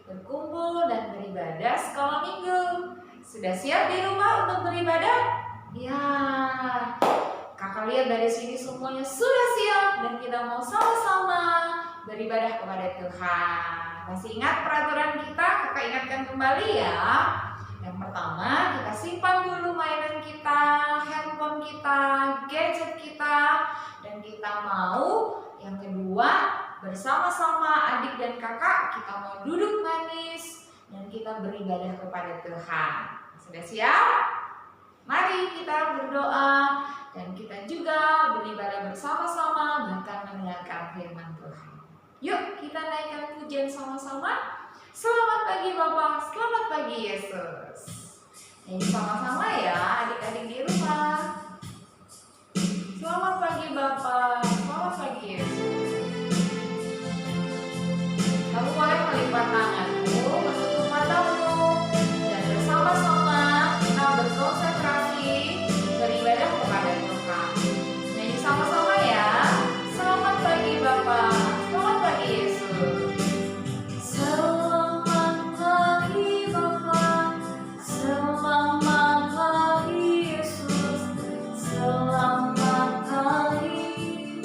berkumpul dan beribadah sekolah minggu. Sudah siap di rumah untuk beribadah? Ya, kakak lihat dari sini semuanya sudah siap dan kita mau sama-sama beribadah kepada Tuhan. Masih ingat peraturan kita? Kakak ingatkan kembali ya. Yang pertama, kita simpan dulu mainan kita, handphone kita, gadget kita, dan kita mau yang kedua bersama-sama adik dan kakak kita mau duduk manis dan kita beribadah kepada Tuhan. Sudah siap? Mari kita berdoa dan kita juga beribadah bersama-sama bahkan mendengarkan firman Tuhan. Yuk kita naikkan pujian sama-sama. Selamat pagi Bapak, selamat pagi Yesus. Ini sama-sama ya adik-adik di rumah. Selamat pagi Bapak, selamat pagi Yesus. Kamu boleh melipat tanganmu, menutup matamu, dan bersama-sama kita berkonsentrasi beribadah kepada Tuhan. Nyanyi sama-sama ya. Selamat pagi Bapak, selamat pagi Yesus. Selamat pagi Bapak, selamat pagi Yesus. Selamat pagi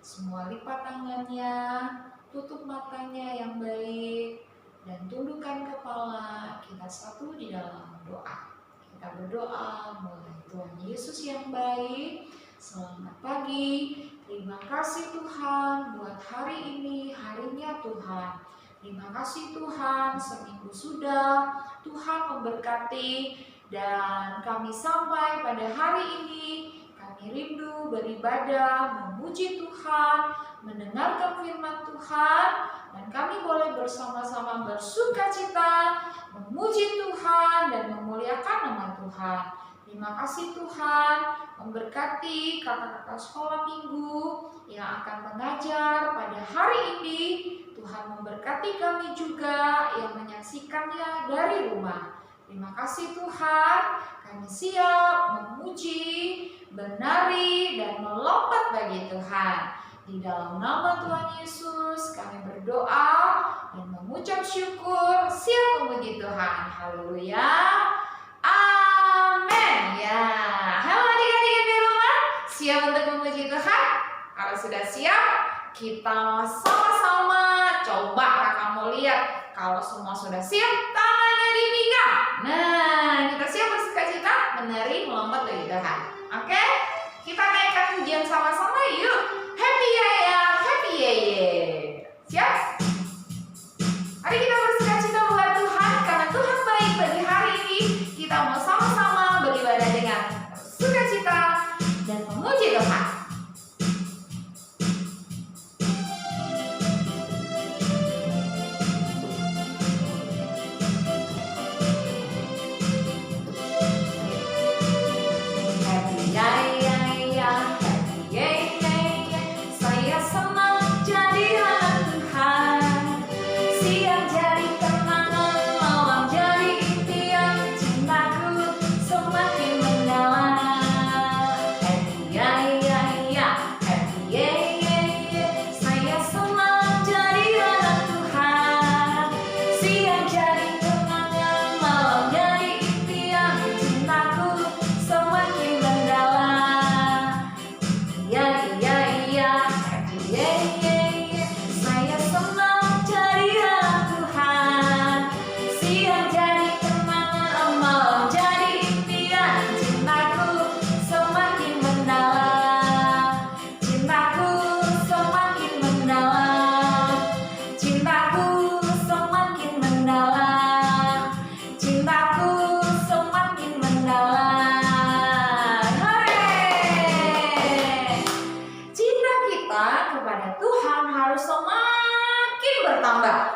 Semua lipat tangannya, tutup matanya yang baik, dan tundukkan kepala. Kita satu di dalam doa. Kita berdoa mulai. Tuhan Yesus yang baik, selamat pagi. Terima kasih Tuhan buat hari ini, harinya Tuhan. Terima kasih Tuhan, seminggu sudah Tuhan memberkati dan kami sampai pada hari ini. Kami rindu beribadah, memuji Tuhan, mendengarkan firman Tuhan, dan kami boleh bersama-sama bersuka cita, memuji Tuhan dan memuliakan nama Tuhan. Terima kasih Tuhan, memberkati kakak-kakak sekolah minggu yang akan mengajar pada hari ini. Tuhan memberkati kami juga yang menyaksikannya dari rumah. Terima kasih Tuhan, kami siap memuji, menari, dan melompat bagi Tuhan. Di dalam nama Tuhan Yesus kami berdoa dan mengucap syukur, siap memuji Tuhan. Haleluya. Amin. Ya, halo adik-adik di rumah, siap untuk memuji Tuhan? Kalau sudah siap, kita sama-sama coba kakak mau lihat. Kalau semua sudah siap, tangannya dipinggang. Nah, kita siap bersuka cita, menari, melompat bagi Tuhan. Oke? Kita naikkan pujian sama-sama yuk. Happy ya ya, happy ya ya. Siap? Mari kita bersuka cita buat Tuhan, karena Tuhan baik bagi hari ini. Kita mau sama-sama beribadah dengan bersuka cita dan memuji Tuhan.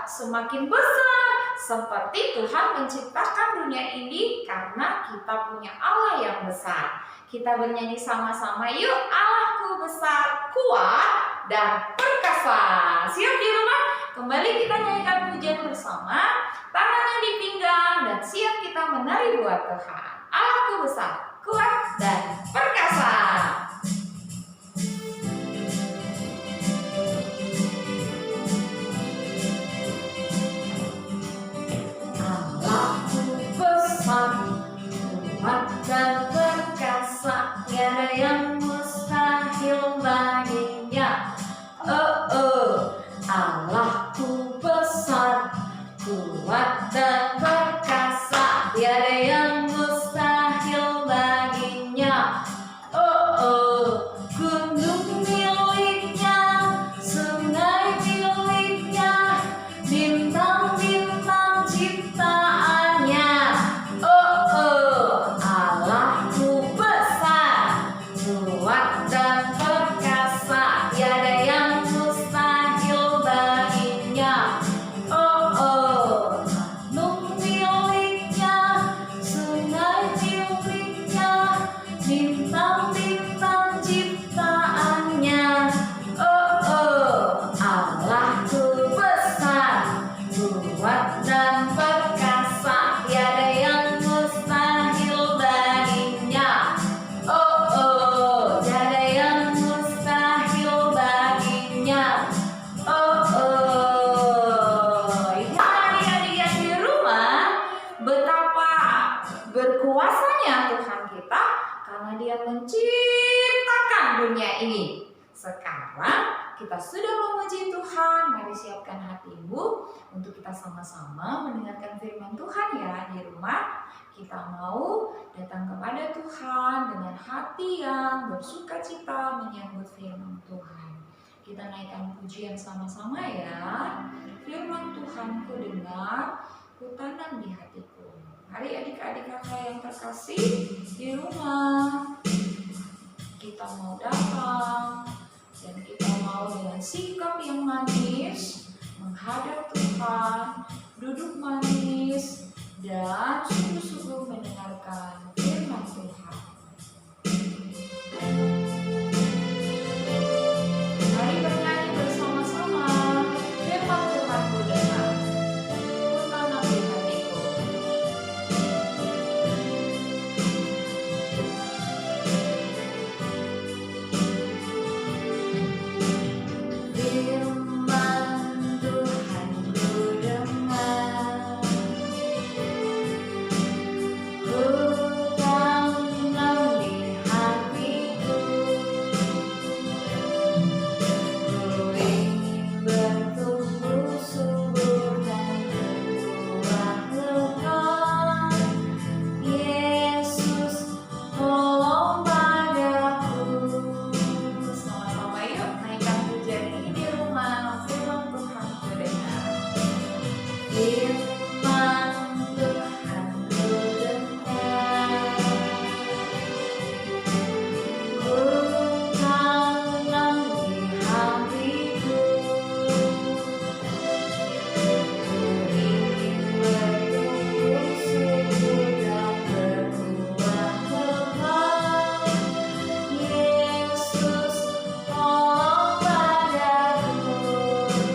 Semakin besar, seperti Tuhan menciptakan dunia ini karena kita punya Allah yang besar. Kita bernyanyi sama-sama yuk. Allahku besar, kuat, dan perkasa. Siap di rumah? Kembali kita nyanyikan pujian bersama, tangannya di pinggang, dan siap kita menari buat Tuhan. Allahku besar, kuat, dan perkasa. Kuat dan perkasa, tiada yang mustahil baginya. Allahku besar, kuat dan perkasa, tiada yang mustahil baginya. Gunung miliknya, sungai miliknya, bintang-bintang ciptaannya. Allahku besar, kuat dan perkasa, tiada yang mustahil baginya. Gunung miliknya, sungai miliknya, bintang-bintang ciptaannya. Allahku besar, kuat dan perkasa, tiada yang mustahil baginya. Tiada yang mustahil baginya. Ya adik-adik yang di rumah, betapa berkuasanya Tuhan kita karena Dia menciptakan dunia ini. Sekarang kita sudah memuji Tuhan. Mari siapkan hatimu untuk kita sama-sama mendengarkan firman Tuhan ya di rumah. Kita mau datang kepada Tuhan dengan hati yang bersuka cita menyambut firman Tuhan. Kita naikkan pujian sama-sama ya. Firman Tuhan ku dengar, ku tanam di hatiku. Mari adik-adik kakak yang terkasih di rumah, kita mau datang dan kita mau dengan sikap yang manis menghadap Tuhan, duduk manis dan sungguh-sungguh mendengarkan firman Tuhan. Mari bernyanyi bersama-sama. Firman Tuhan ku dengar, ku tanam di hatiku. Firman Tuhan ku dengar, ku tanam di hatiku. Ku ingin bertumbuh subur dan berbuah lebat. Yesus, tolong padaku. Sama-sama yuk naikkan pujian ini di rumah. Firman Tuhan ku dengar. Firman Tuhan ku dengar, ku tanam di hatiku. Ku ingin bertumbuh subur dan berbuah lebat. Yesus, tolong padaku.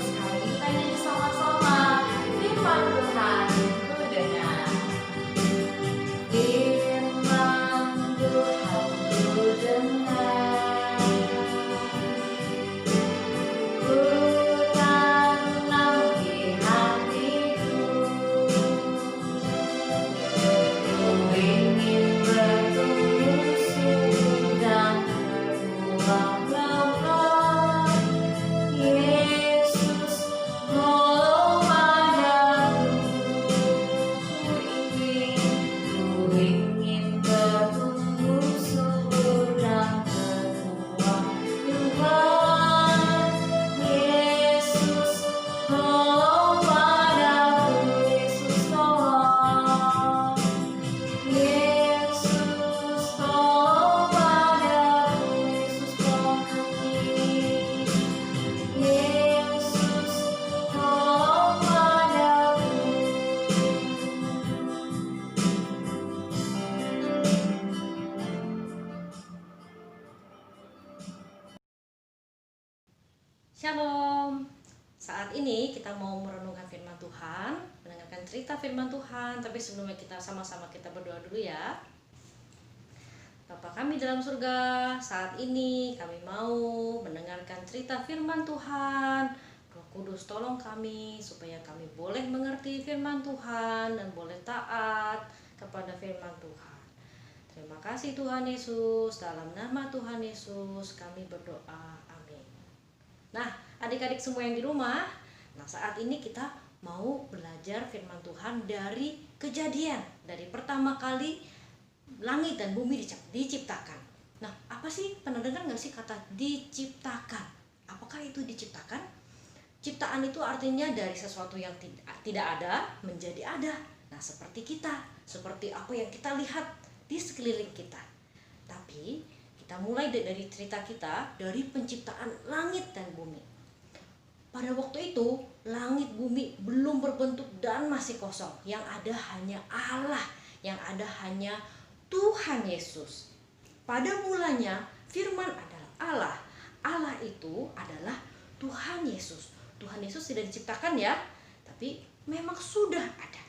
Sekali kita nyanyi sama-sama. Firman Tuhan ku dengar. Firman Tuhan ku dengar, ku tanam di hatiku. Ku ingin bertumbuh subur dan berbuah lebat. Yesus, tolong padaku. Ku ingin bertumbuh subur dan berbuah lebat. Yesus, tolong padaku. Yesus, tolong. Yesus, tolong padaku. Yesus, tolong kami. Yesus, tolong padaku. Shalom. Saat ini kita mau merenungkan firman Tuhan, mendengarkan cerita firman Tuhan. Tapi sebelumnya kita sama-sama kita berdoa dulu ya. Bapa kami dalam surga, saat ini kami mau mendengarkan cerita firman Tuhan. Roh Kudus tolong kami supaya kami boleh mengerti firman Tuhan dan boleh taat kepada firman Tuhan. Terima kasih Tuhan Yesus, dalam nama Tuhan Yesus kami berdoa. Amin. Nah, adik-adik semua yang di rumah, nah saat ini kita mau belajar firman Tuhan dari Kejadian, dari pertama kali langit dan bumi diciptakan. Nah, apa sih, pernah dengar nggak sih kata diciptakan? Apakah itu diciptakan? Ciptaan itu artinya dari sesuatu yang tidak ada menjadi ada. Nah, seperti kita, seperti apa yang kita lihat di sekeliling kita. Tapi kita mulai dari cerita kita dari penciptaan langit dan bumi. Pada waktu itu, langit bumi belum berbentuk dan masih kosong. Yang ada hanya Allah, yang ada hanya Tuhan Yesus. Pada mulanya, firman adalah Allah. Allah itu adalah Tuhan Yesus. Tuhan Yesus tidak diciptakan ya, tapi memang sudah ada.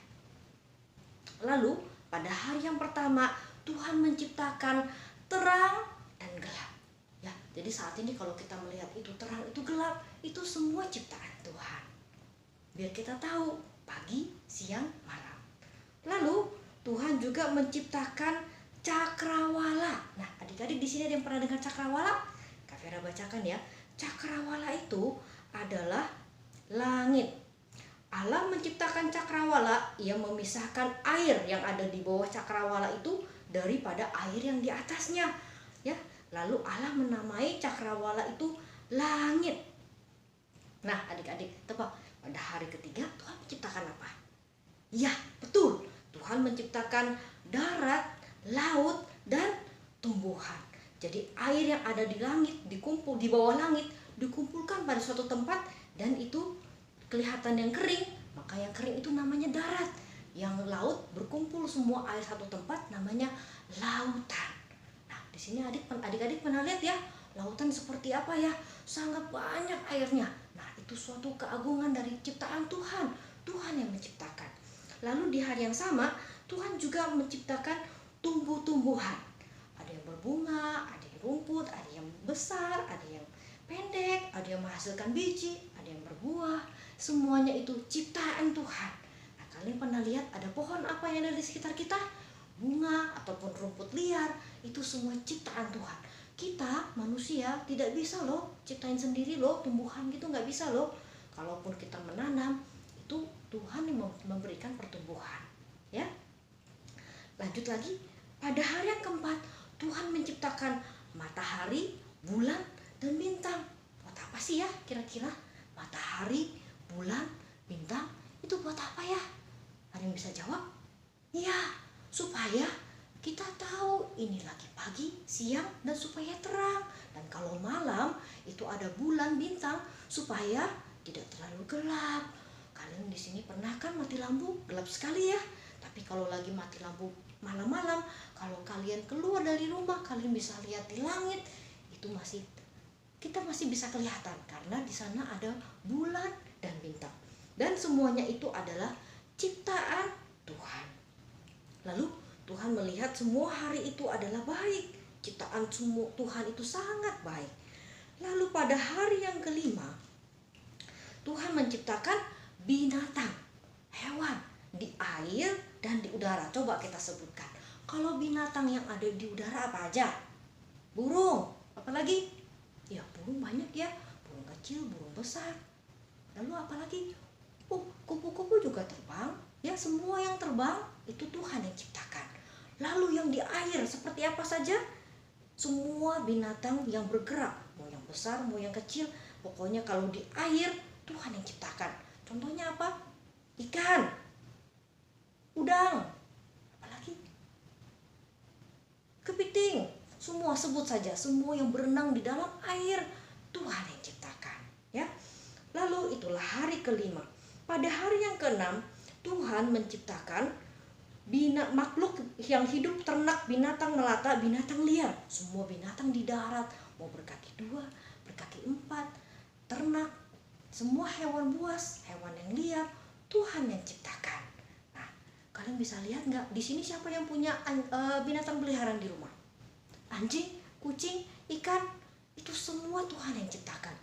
Lalu, pada hari yang pertama, Tuhan menciptakan terang dan gelap. Ya, jadi saat ini kalau kita melihat itu terang, itu gelap, itu semua ciptaan Tuhan. Biar kita tahu pagi, siang, malam. Lalu Tuhan juga menciptakan cakrawala. Nah, adik-adik di sini ada yang pernah dengar cakrawala? Vera bacakan ya. Cakrawala itu adalah langit. Allah menciptakan cakrawala, ia memisahkan air yang ada di bawah cakrawala itu daripada air yang di atasnya. Ya, lalu Allah menamai cakrawala itu langit. Nah, adik-adik, tebak, pada hari ketiga Tuhan menciptakan apa? Ya, betul. Tuhan menciptakan darat, laut, dan tumbuhan. Jadi air yang ada di langit dikumpul di bawah langit, dikumpulkan pada suatu tempat dan itu kelihatan yang kering, maka yang kering itu namanya darat. Yang laut berkumpul semua air satu tempat namanya lautan. Nah, di sini adik-adik pernah lihat ya, lautan seperti apa ya? Sangat banyak airnya. Nah, itu suatu keagungan dari ciptaan Tuhan. Tuhan yang menciptakan. Lalu di hari yang sama, Tuhan juga menciptakan tumbuh-tumbuhan. Ada yang berbunga, ada yang rumput, ada yang besar, ada yang pendek, ada yang menghasilkan biji, ada yang berbuah. Semuanya itu ciptaan Tuhan. Nah, kalian pernah lihat ada pohon apa yang ada di sekitar kita? Bunga ataupun rumput liar, itu semua ciptaan Tuhan. Kita manusia tidak bisa loh ciptain sendiri loh tumbuhan gitu, nggak bisa loh. Kalaupun kita menanam, itu Tuhan yang memberikan pertumbuhan. Ya. Lanjut lagi, pada hari yang keempat Tuhan menciptakan matahari, bulan, dan bintang. Buat apa sih ya kira-kira? Matahari, bulan, bintang, itu buat apa ya? Ada yang bisa jawab? Iya, supaya kita tahu ini lagi pagi, siang, dan supaya terang. Dan kalau malam itu ada bulan, bintang, supaya tidak terlalu gelap. Kalian di sini pernah kan mati lampu? Gelap sekali ya. Tapi kalau lagi mati lampu malam-malam, kalau kalian keluar dari rumah, kalian bisa lihat di langit, itu kita masih bisa kelihatan karena di sana ada bulan dan bintang. Dan semuanya itu adalah ciptaan Tuhan. Lalu Tuhan melihat semua hari itu adalah baik. Ciptaan semua Tuhan itu sangat baik. Lalu pada hari yang kelima, Tuhan menciptakan binatang, hewan di air dan di udara. Coba kita sebutkan. Kalau binatang yang ada di udara apa aja? Burung, apalagi? Ya, burung banyak ya. Burung kecil, burung besar. Lalu apalagi? Kupu-kupu juga terbang. Ya, semua yang terbang itu Tuhan yang ciptakan. Lalu yang di air seperti apa saja? Semua binatang yang bergerak, mau yang besar, mau yang kecil, pokoknya kalau di air Tuhan yang ciptakan. Contohnya apa? Ikan, udang, apalagi? Kepiting. Semua sebut saja, semua yang berenang di dalam air Tuhan yang ciptakan, ya. Lalu itulah hari kelima. Pada hari yang keenam, Tuhan menciptakan makhluk yang hidup, ternak, binatang melata, binatang liar. Semua binatang di darat, mau berkaki 2, berkaki 4, ternak, semua hewan buas, hewan yang liar, Tuhan yang ciptakan. Nah, kalian bisa lihat nggak? Di sini siapa yang punya binatang peliharaan di rumah? Anjing, kucing, ikan, itu semua Tuhan yang ciptakan.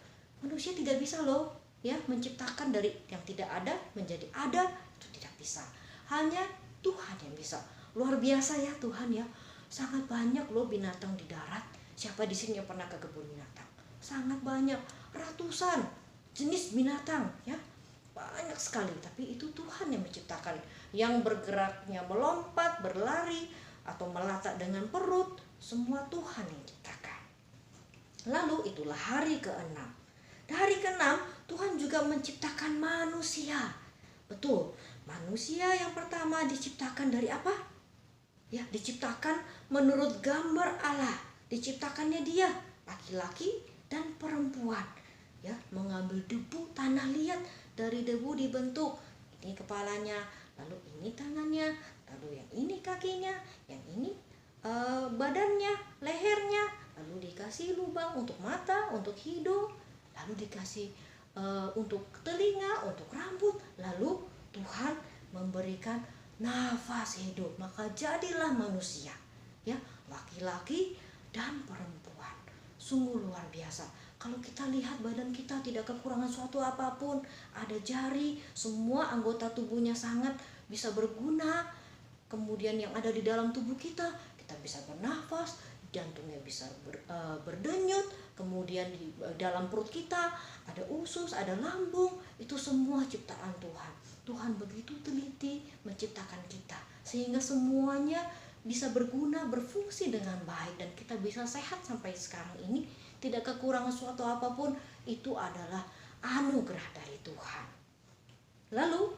Manusia tidak bisa loh ya menciptakan dari yang tidak ada menjadi ada, itu tidak bisa. Hanya Tuhan yang bisa. Luar biasa ya Tuhan ya. Sangat banyak loh binatang di darat. Siapa di sini yang pernah ke kebun binatang? Sangat banyak, ratusan jenis binatang ya. Banyak sekali, tapi itu Tuhan yang menciptakan. Yang bergeraknya melompat, berlari, atau melata dengan perut, semua Tuhan yang ciptakan. Lalu itulah hari ke-6. Di hari ke-6 Tuhan juga menciptakan manusia. Betul, manusia yang pertama diciptakan dari apa? Ya, diciptakan menurut gambar Allah. Diciptakannya dia, laki-laki dan perempuan. Ya, mengambil debu tanah liat, dari debu dibentuk. Ini kepalanya, lalu ini tangannya, lalu yang ini kakinya, yang ini badannya, lehernya, lalu dikasih lubang untuk mata, untuk hidung, lalu dikasih untuk telinga, untuk rambut, lalu Tuhan memberikan nafas hidup, maka jadilah manusia, ya, laki-laki dan perempuan. Sungguh luar biasa. Kalau kita lihat badan kita tidak kekurangan suatu apapun, ada jari, semua anggota tubuhnya sangat bisa berguna. Kemudian yang ada di dalam tubuh kita bisa bernafas, jantungnya bisa berdenyut, kemudian di dalam perut kita ada usus, ada lambung, itu semua ciptaan Tuhan. Tuhan begitu teliti menciptakan kita sehingga semuanya bisa berguna, berfungsi dengan baik, dan kita bisa sehat sampai sekarang ini, tidak kekurangan suatu apapun. Itu adalah anugerah dari Tuhan. Lalu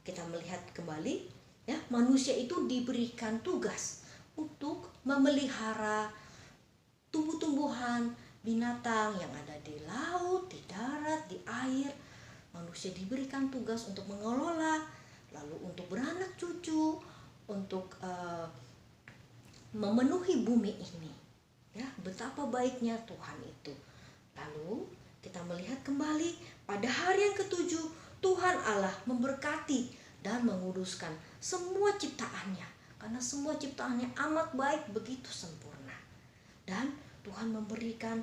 kita melihat kembali, ya, manusia itu diberikan tugas untuk memelihara tumbuh-tumbuhan, binatang yang ada di laut, di darat, di air. Manusia diberikan tugas untuk mengelola, lalu untuk beranak cucu, untuk memenuhi bumi ini. Ya, betapa baiknya Tuhan itu. Lalu kita melihat kembali pada hari yang ketujuh, Tuhan Allah memberkati dan menguduskan semua ciptaannya, karena semua ciptaannya amat baik, begitu sempurna. Dan Tuhan memberikan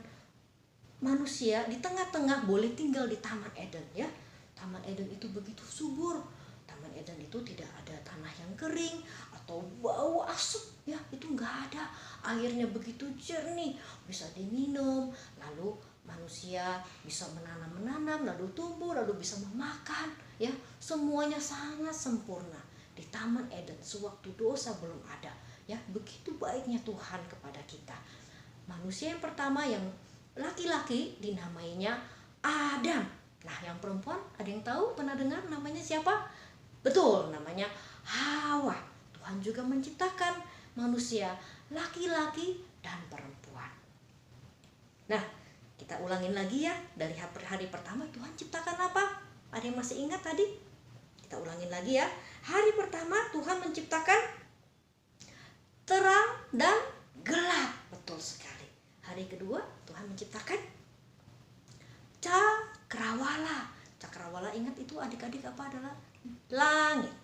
manusia di tengah-tengah boleh tinggal di Taman Eden, ya. Taman Eden itu begitu subur. Taman Eden itu tidak ada tanah yang kering atau bau asap, ya, itu enggak ada. Airnya begitu jernih, bisa diminum. Lalu manusia bisa menanam, lalu tumbuh, lalu bisa memakan, ya. Semuanya sangat sempurna di Taman Eden sewaktu dosa belum ada, ya. Begitu baiknya Tuhan kepada kita. Manusia yang pertama, yang laki-laki, dinamainya Adam. Nah, yang perempuan, ada yang tahu, pernah dengar namanya siapa? Betul, namanya Hawa. Tuhan juga menciptakan manusia laki-laki dan perempuan. Nah, kita ulangin lagi, ya. Dari hari pertama Tuhan ciptakan apa? Ada yang masih ingat tadi? Kita ulangin lagi, ya. Hari pertama Tuhan menciptakan terang dan gelap. Betul sekali. Hari kedua Tuhan menciptakan cakrawala. Cakrawala, ingat itu adik-adik apa adalah? Langit.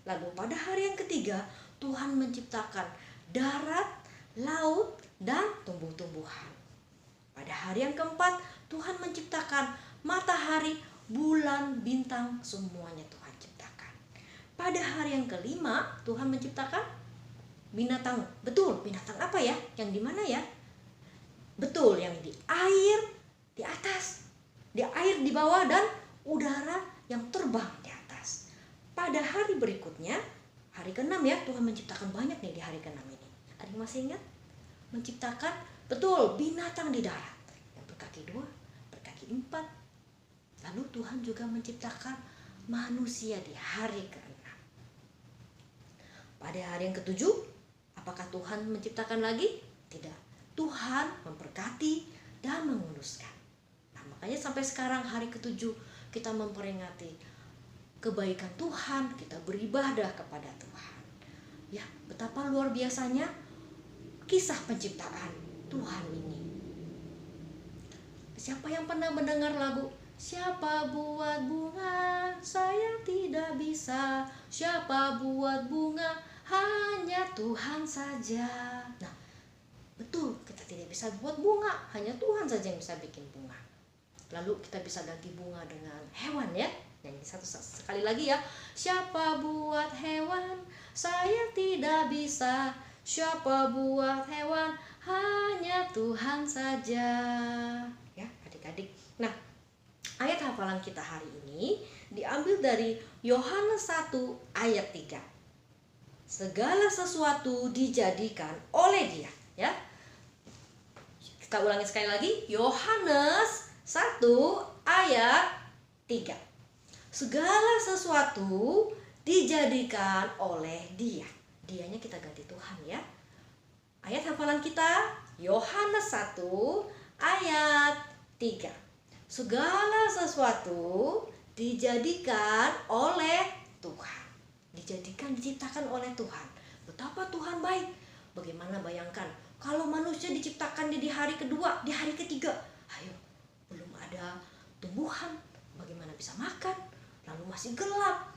Lalu pada hari yang ketiga Tuhan menciptakan darat, laut, dan tumbuh-tumbuhan. Pada hari yang keempat Tuhan menciptakan matahari, bulan, bintang, semuanya Tuhan ciptakan. Pada hari yang kelima Tuhan menciptakan binatang. Betul, binatang apa ya? Yang di mana ya? Betul, yang di air di atas, di air di bawah, dan udara yang terbang di atas. Pada hari berikutnya, hari ke-6, ya, Tuhan menciptakan banyak nih di hari ke-6 ini. Ada yang masih ingat? Menciptakan, betul, binatang di darat yang berkaki 2, berkaki 4. Lalu Tuhan juga menciptakan manusia di hari ke-6. Pada hari yang ke-7, apakah Tuhan menciptakan lagi? Tidak. Tuhan memberkati dan menguduskan. Nah, makanya sampai sekarang hari ke-7 kita memperingati kebaikan Tuhan, kita beribadah kepada Tuhan. Ya, betapa luar biasanya kisah penciptaan Tuhan ini. Siapa yang pernah mendengar lagu Siapa buat bunga, saya tidak bisa. Siapa buat bunga, hanya Tuhan saja. Nah, betul, kita tidak bisa buat bunga, hanya Tuhan saja yang bisa bikin bunga. Lalu kita bisa ganti bunga dengan hewan, ya. Nyanyi sekali lagi, ya. Siapa buat hewan, saya tidak bisa. Siapa buat hewan, hanya Tuhan saja. Ya, adik-adik. Nah, ayat hafalan kita hari ini diambil dari Yohanes 1 ayat 3. Segala sesuatu dijadikan oleh Dia, ya. Kita ulangi sekali lagi, Yohanes 1 ayat 3. Segala sesuatu dijadikan oleh Dia. Dianya kita ganti Tuhan, ya. Ayat hafalan kita Yohanes 1 ayat 3. Segala sesuatu dijadikan oleh Tuhan. Dijadikan, diciptakan oleh Tuhan. Betapa Tuhan baik. Bagaimana bayangkan kalau manusia diciptakan di hari kedua, di hari ketiga, ayo, belum ada tumbuhan, bagaimana bisa makan? Lalu masih gelap,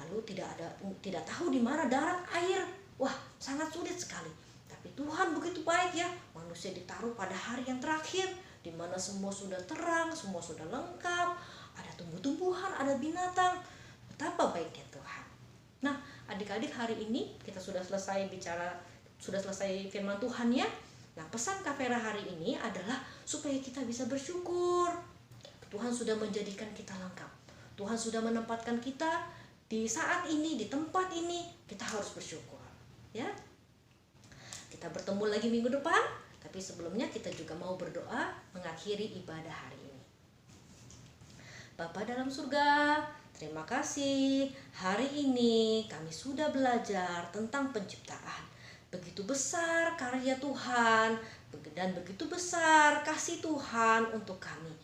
lalu tidak tahu di mana darat, air. Wah, sangat sulit sekali. Tapi Tuhan begitu baik, ya. Manusia ditaruh pada hari yang terakhir, di mana semua sudah terang, semua sudah lengkap, ada tumbuh-tumbuhan, ada binatang. Betapa baiknya Tuhan. Nah, adik-adik, hari ini kita sudah selesai firman Tuhan, ya. Nah, pesan Kak Vera hari ini adalah supaya kita bisa bersyukur. Tuhan sudah menjadikan kita lengkap. Tuhan sudah menempatkan kita di saat ini, di tempat ini. Kita harus bersyukur. Ya. Kita bertemu lagi minggu depan, tapi sebelumnya kita juga mau berdoa mengakhiri ibadah hari ini. Bapa dalam surga, terima kasih. Hari ini kami sudah belajar tentang penciptaan. Begitu besar karya Tuhan dan begitu besar kasih Tuhan untuk kami.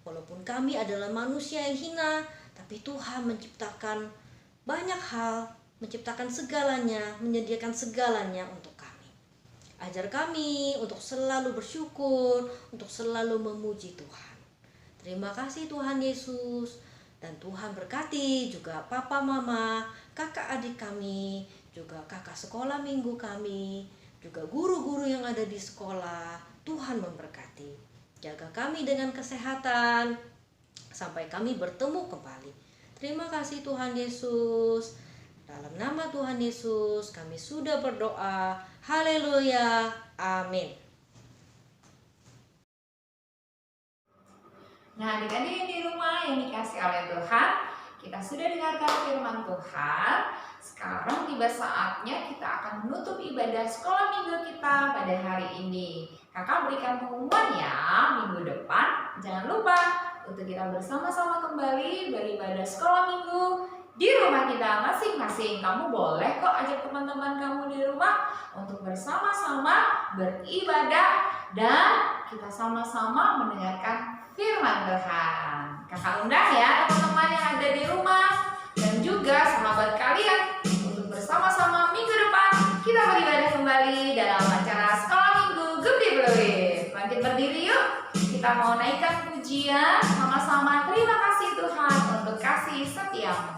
Walaupun kami adalah manusia yang hina, tapi Tuhan menciptakan banyak hal, menciptakan segalanya, menyediakan segalanya untuk kami. Ajar kami untuk selalu bersyukur, untuk selalu memuji Tuhan. Terima kasih Tuhan Yesus. Dan Tuhan berkati juga papa mama, kakak adik kami, juga kakak sekolah minggu kami, juga guru-guru yang ada di sekolah. Tuhan memberkati. Jaga kami dengan kesehatan sampai kami bertemu kembali. Terima kasih Tuhan Yesus. Dalam nama Tuhan Yesus kami sudah berdoa. Haleluya. Amin. Nah, adik-adik di rumah yang dikasih oleh Tuhan, kita sudah dengarkan firman Tuhan. Sekarang tiba saatnya kita akan menutup ibadah sekolah minggu kita pada hari ini. Kakak berikan pengumuman ya, minggu depan jangan lupa untuk kita bersama-sama kembali beribadah sekolah minggu di rumah kita masing-masing. Kamu boleh kok ajak teman-teman kamu di rumah untuk bersama-sama beribadah dan kita sama-sama mendengarkan firman Tuhan. Kakak undang ya teman-teman yang ada di rumah dan juga sahabat kalian untuk bersama-sama minggu depan kita beribadah kembali dalam acara sekolah minggu Gede Bluit. Bangkit berdiri yuk. Kita mau naikkan pujian sama-sama. Terima kasih Tuhan untuk kasih setiamu.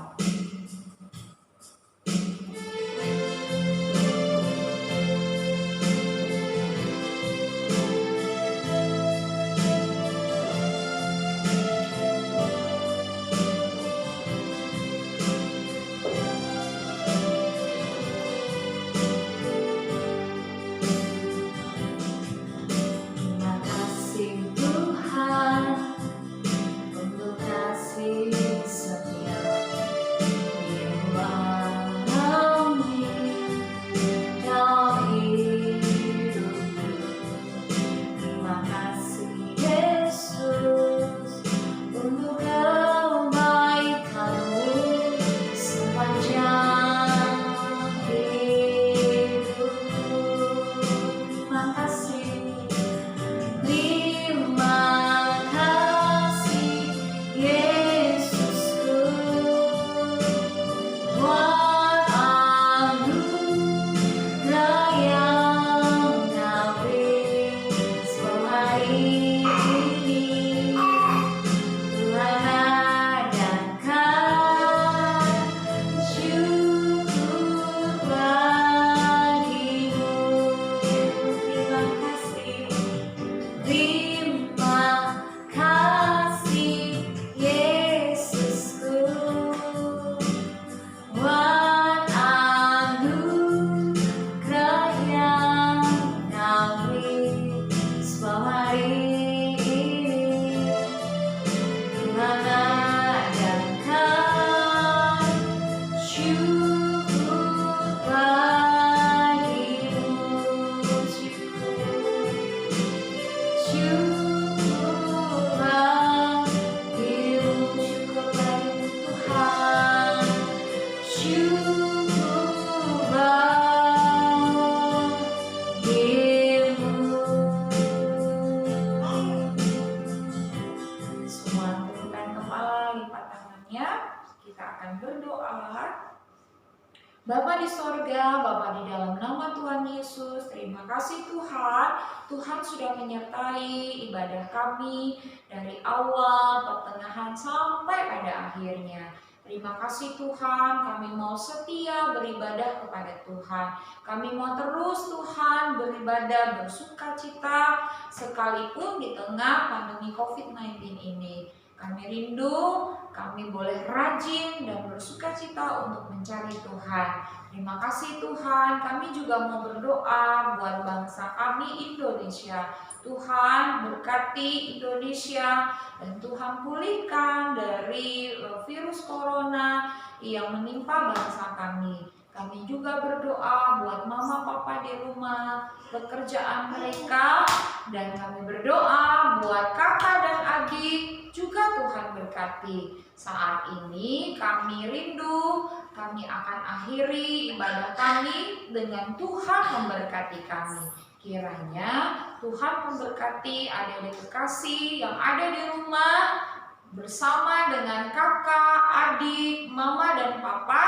Bapa di sorga, Bapa di dalam nama Tuhan Yesus, terima kasih Tuhan. Tuhan sudah menyertai ibadah kami dari awal, pertengahan, sampai pada akhirnya. Terima kasih Tuhan, kami mau setia beribadah kepada Tuhan. Kami mau terus Tuhan beribadah, bersukacita, sekalipun di tengah pandemi COVID-19 ini. Kami rindu, kami boleh rajin dan bersukacita untuk mencari Tuhan. Terima kasih Tuhan, kami juga mau berdoa buat bangsa kami Indonesia. Tuhan berkati Indonesia dan Tuhan pulihkan dari virus corona yang menimpa bangsa kami. Kami juga berdoa buat mama papa di rumah, pekerjaan mereka, dan kami berdoa buat kakak dan adik juga Tuhan berkati. Saat ini kami rindu, kami akan akhiri ibadah kami dengan Tuhan memberkati kami. Kiranya Tuhan memberkati adik-adik kekasih yang ada di rumah bersama dengan kakak, adik, mama dan papa,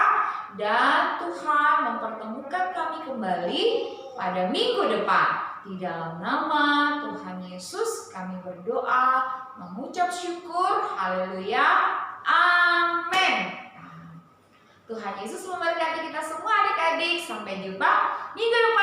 dan Tuhan mempertemukan kami kembali pada minggu depan. Di dalam nama Tuhan Yesus kami berdoa, mengucap syukur, haleluya, amin. Tuhan Yesus memberkati kita semua adik-adik. Sampai jumpa minggu depan.